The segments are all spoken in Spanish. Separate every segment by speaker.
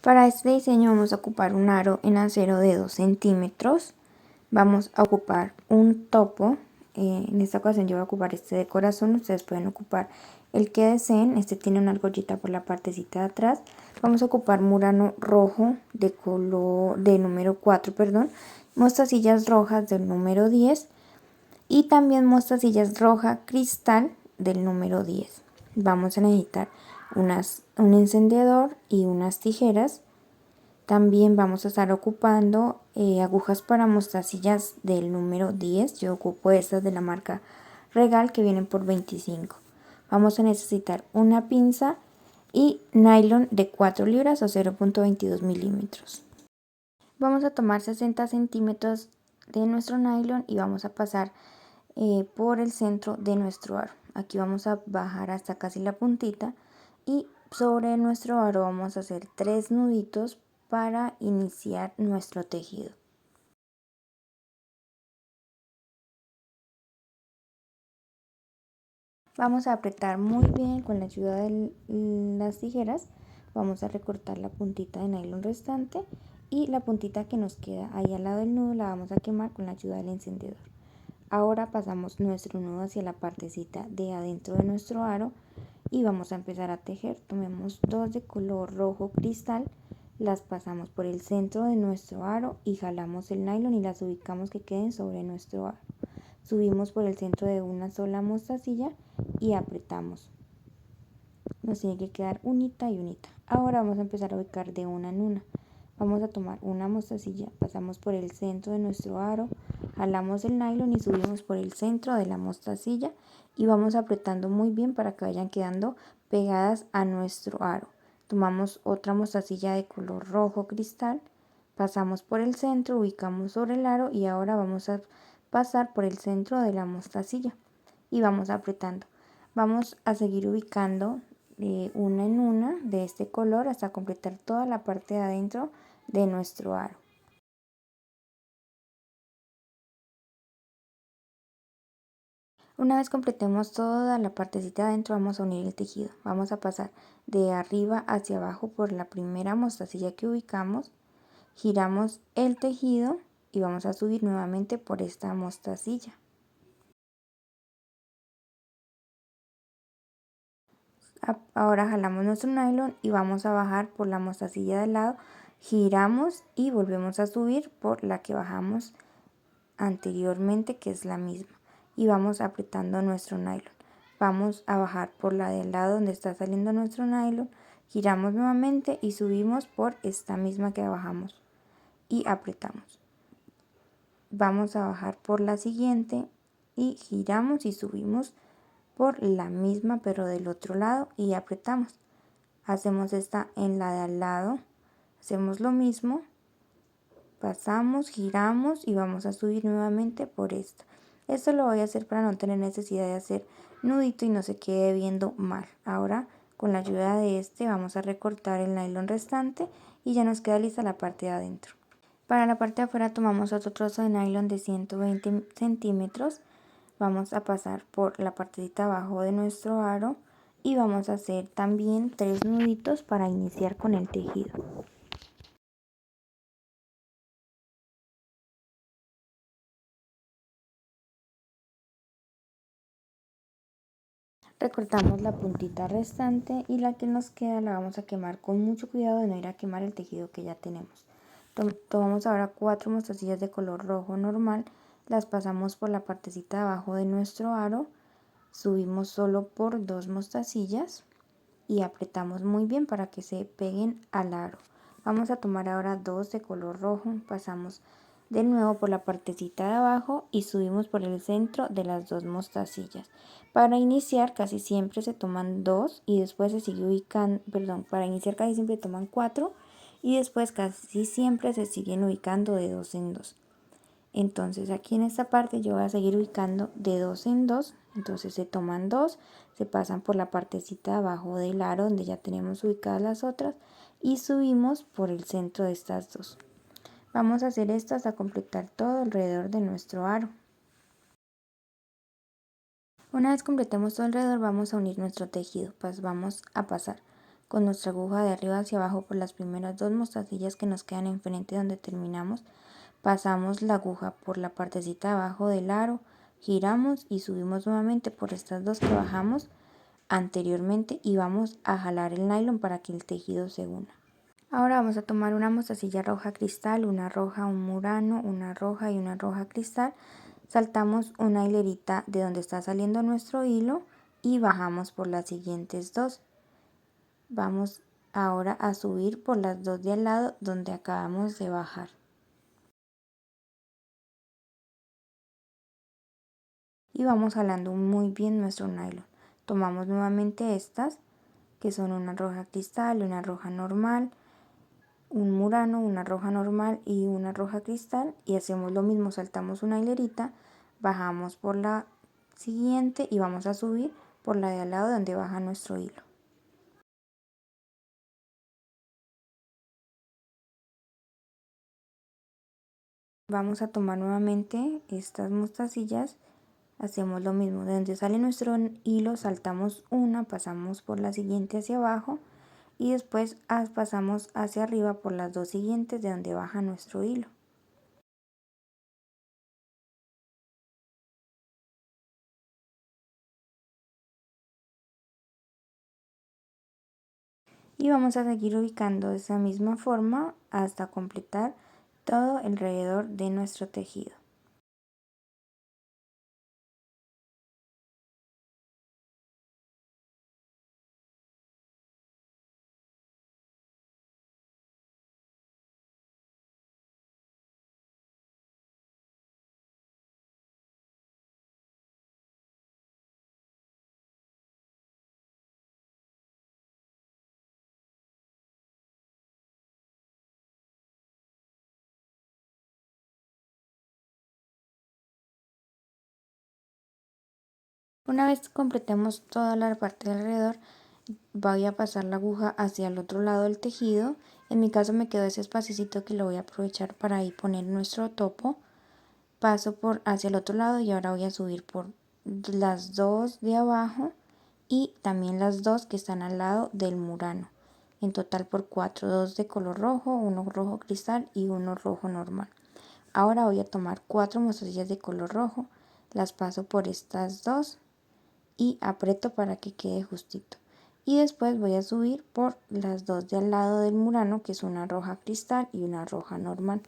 Speaker 1: Para este diseño vamos a ocupar un aro en acero de 2 centímetros. Vamos a ocupar un topo. En esta ocasión yo voy a ocupar este de corazón. Ustedes pueden ocupar el que deseen. Este tiene una argollita por la partecita de atrás. Vamos a ocupar murano rojo de color de número 4, mostacillas rojas del número 10 y también mostacillas roja cristal del número 10. Vamos a necesitar un encendedor y unas tijeras. También vamos a estar ocupando agujas para mostacillas del número 10. Yo ocupo estas de la marca Regal que vienen por 25. Vamos a necesitar una pinza y nylon de 4 libras o 0.22 milímetros. Vamos a tomar 60 centímetros de nuestro nylon y vamos a pasar por el centro de nuestro aro. Aquí vamos a bajar hasta casi la puntita y sobre nuestro aro vamos a hacer 3 nuditos para iniciar nuestro tejido. Vamos a apretar muy bien con la ayuda de las tijeras. Vamos a recortar la puntita de nylon restante y la puntita que nos queda ahí al lado del nudo la vamos a quemar con la ayuda del encendedor. Ahora pasamos nuestro nudo hacia la partecita de adentro de nuestro aro y vamos a empezar a tejer. Tomemos 2 de color rojo cristal, las pasamos por el centro de nuestro aro y jalamos el nylon y las ubicamos que queden sobre nuestro aro. Subimos por el centro de una sola mostacilla y apretamos. Nos tiene que quedar unita y unita. Ahora vamos a empezar a ubicar de una en una. Vamos a tomar una mostacilla, pasamos por el centro de nuestro aro, jalamos el nylon y subimos por el centro de la mostacilla y vamos apretando muy bien para que vayan quedando pegadas a nuestro aro. Tomamos otra mostacilla de color rojo cristal, pasamos por el centro, ubicamos sobre el aro y ahora vamos a pasar por el centro de la mostacilla y vamos apretando. Vamos a seguir ubicando una en una de este color hasta completar toda la parte de adentro de nuestro aro. Una vez completemos toda la partecita de adentro vamos a unir el tejido. Vamos a pasar de arriba hacia abajo por la primera mostacilla que ubicamos, giramos el tejido y vamos a subir nuevamente por esta mostacilla. Ahora jalamos nuestro nylon y vamos a bajar por la mostacilla del lado, giramos y volvemos a subir por la que bajamos anteriormente, que es la misma, y vamos apretando nuestro nylon. Vamos a bajar por la del lado donde está saliendo nuestro nylon, giramos nuevamente y subimos por esta misma que bajamos y apretamos. Vamos a bajar por la siguiente y giramos y subimos por la misma pero del otro lado y apretamos. Hacemos esta en la de al lado, hacemos lo mismo, pasamos, giramos y vamos a subir nuevamente por esta. Esto lo voy a hacer para no tener necesidad de hacer nudito y no se quede viendo mal. Ahora con la ayuda de este vamos a recortar el nylon restante y ya nos queda lista la parte de adentro. Para la parte de afuera tomamos otro trozo de nylon de 120 centímetros. Vamos a pasar por la partecita abajo de nuestro aro y vamos a hacer también 3 nuditos para iniciar con el tejido. Recortamos la puntita restante y la que nos queda la vamos a quemar con mucho cuidado de no ir a quemar el tejido que ya tenemos. Tomamos ahora 4 mostacillas de color rojo normal, las pasamos por la partecita de abajo de nuestro aro, subimos solo por 2 mostacillas y apretamos muy bien para que se peguen al aro. Vamos a tomar ahora 2 de color rojo, pasamos de nuevo por la partecita de abajo y subimos por el centro de las 2 mostacillas. Para iniciar casi siempre se toman 2 y después se sigue ubicando, para iniciar casi siempre toman 4 y después casi siempre se siguen ubicando de 2 en 2. Entonces aquí en esta parte yo voy a seguir ubicando de 2 en 2, entonces se toman 2, se pasan por la partecita de abajo del aro donde ya tenemos ubicadas las otras y subimos por el centro de estas 2. Vamos a hacer esto hasta completar todo alrededor de nuestro aro. Una vez completemos todo alrededor vamos a unir nuestro tejido, pues vamos a pasar con nuestra aguja de arriba hacia abajo por las primeras dos mostacillas que nos quedan enfrente donde terminamos. Pasamos la aguja por la partecita de abajo del aro, giramos y subimos nuevamente por estas dos que bajamos anteriormente y vamos a jalar el nylon para que el tejido se una. Ahora vamos a tomar una mostacilla roja cristal, una roja, un murano, una roja y una roja cristal. Saltamos una hilerita de donde está saliendo nuestro hilo y bajamos por las siguientes dos. Vamos ahora a subir por las dos de al lado donde acabamos de bajar. Y vamos jalando muy bien nuestro nylon. Tomamos nuevamente estas, que son una roja cristal, una roja normal, un murano, una roja normal y una roja cristal, y hacemos lo mismo, saltamos una hilerita, bajamos por la siguiente y vamos a subir por la de al lado donde baja nuestro hilo. Vamos a tomar nuevamente estas mostacillas, hacemos lo mismo, de donde sale nuestro hilo saltamos una, pasamos por la siguiente hacia abajo y después pasamos hacia arriba por las dos siguientes de donde baja nuestro hilo. Y vamos a seguir ubicando de esa misma forma hasta completar todo alrededor de nuestro tejido. Una vez completemos toda la parte de alrededor, voy a pasar la aguja hacia el otro lado del tejido. En mi caso me quedó ese espacito que lo voy a aprovechar para ahí poner nuestro topo. Paso por hacia el otro lado y ahora voy a subir por las dos de abajo y también las dos que están al lado del murano. En total por 4, dos de color rojo, uno rojo cristal y uno rojo normal. Ahora voy a tomar 4 mostacillas de color rojo, las paso por estas dos y aprieto para que quede justito. Y después voy a subir por las dos de al lado del murano, que es una roja cristal y una roja normal.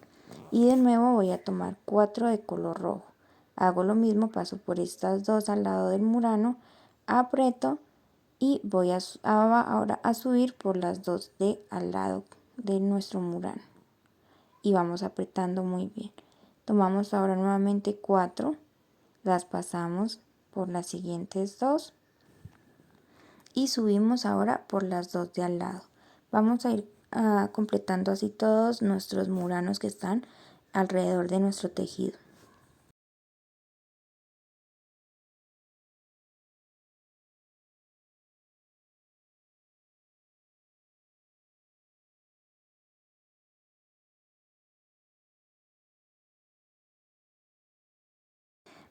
Speaker 1: Y de nuevo voy a tomar 4 de color rojo. Hago lo mismo, paso por estas dos al lado del murano, aprieto y voy ahora a subir por las dos de al lado de nuestro murano. Y vamos apretando muy bien. Tomamos ahora nuevamente 4, las pasamos por las siguientes dos y subimos ahora por las dos de al lado. Vamos a ir completando así todos nuestros muranos que están alrededor de nuestro tejido.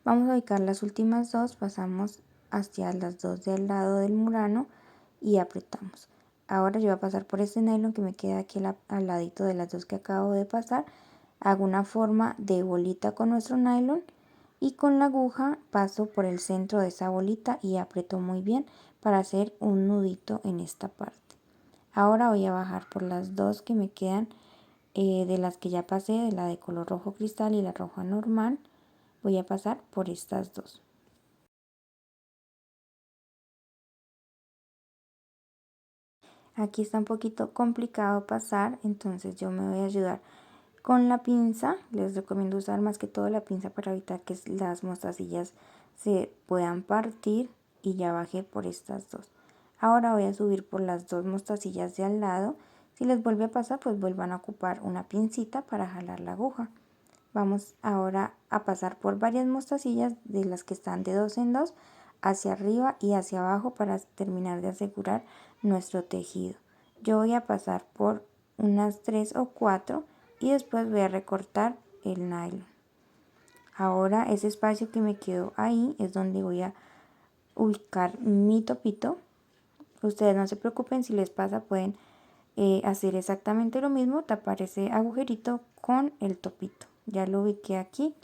Speaker 1: Vamos a ubicar las últimas dos, pasamos hacia las dos del lado del murano y apretamos. Ahora yo voy a pasar por este nylon que me queda aquí al ladito de las dos que acabo de pasar. Hago una forma de bolita con nuestro nylon y con la aguja paso por el centro de esa bolita y aprieto muy bien para hacer un nudito en esta parte. Ahora voy a bajar por las dos que me quedan de las que ya pasé, de la de color rojo cristal y la roja normal. Voy a pasar por estas dos. Aquí está un poquito complicado pasar, entonces yo me voy a ayudar con la pinza. Les recomiendo usar más que todo la pinza para evitar que las mostacillas se puedan partir, y ya bajé por estas dos. Ahora voy a subir por las dos mostacillas de al lado. Si les vuelve a pasar, pues vuelvan a ocupar una pincita para jalar la aguja. Vamos ahora a pasar por varias mostacillas de las que están de dos en dos hacia arriba y hacia abajo para terminar de asegurar nuestro tejido. Yo voy a pasar por unas 3 o 4 y después voy a recortar el nylon. Ahora ese espacio que me quedó ahí es donde voy a ubicar mi topito Ustedes no se preocupen, si les pasa pueden hacer exactamente lo mismo, tapar ese agujerito con el topito. Ya lo ubiqué aquí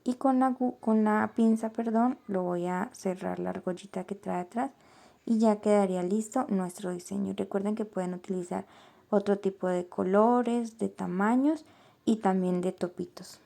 Speaker 1: y con la pinza, perdón, lo voy a cerrar la argollita que trae atrás y ya quedaría listo nuestro diseño. Recuerden que pueden utilizar otro tipo de colores, de tamaños y también de topitos.